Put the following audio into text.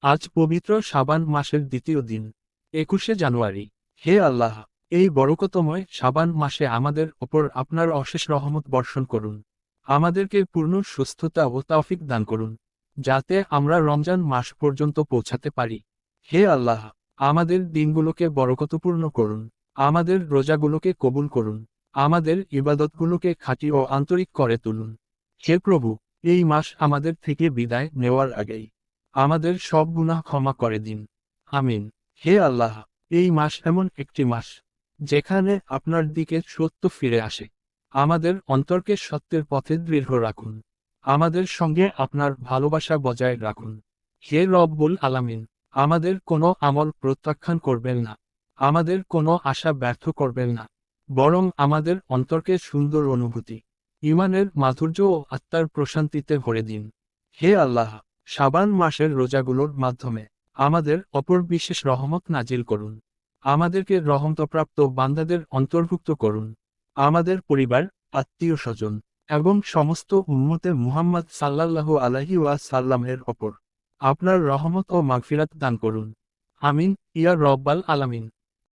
আজ পবিত্র শাবান মাসের দ্বিতীয় দিন, 21শে জানুয়ারি। হে আল্লাহ, এই বরকতময় শাবান মাসে আমাদের ওপর আপনার অশেষ রহমত বর্ষণ করুন। আমাদেরকে পূর্ণ সুস্থতা ও তৌফিক দান করুন, যাতে আমরা রমজান মাস পর্যন্ত পৌঁছাতে পারি। হে আল্লাহ, আমাদের দিনগুলোকে বরকতপূর্ণ করুন, আমাদের রোজাগুলোকে কবুল করুন, আমাদের ইবাদতগুলোকে খাঁটি ও আন্তরিক করে তুলুন। হে প্রভু, এই মাস আমাদের থেকে বিদায় নেওয়ার আগেই আমাদের সব গুনাহ ক্ষমা করে দিন। আমিন। হে আল্লাহ, এই মাস এমন একটি মাস যেখানে আপনার দিকে সত্য ফিরে আসে। আমাদের অন্তরকে সত্যের পথে দৃঢ় রাখুন, আমাদের সঙ্গে আপনার ভালোবাসা বজায় রাখুন। হে রব্বুল আলামিন, আমাদের কোনো আমল প্রত্যাখ্যান করবেন না, আমাদের কোনো আশা ব্যর্থ করবেন না, বরং আমাদের অন্তরকে সুন্দর অনুভূতি, ঈমানের মাধুর্য ও আত্মার প্রশান্তিতে ভরে দিন। হে আল্লাহ, শাবান মাসের রোজাগুলোর মাধ্যমে আমাদের অপর বিশেষ রহমত নাজিল করুন। আমাদেরকে রহমতপ্রাপ্ত বান্দাদের অন্তর্ভুক্ত করুন। আমাদের পরিবার, আত্মীয় স্বজন এবং সমস্ত উম্মতে মুহাম্মদ সাল্লাল্লাহু আলাইহি ওয়াসাল্লামের ওপর আপনার রহমত ও মাগফিরাত দান করুন। আমিন ইয়া রব্বাল আলামিন।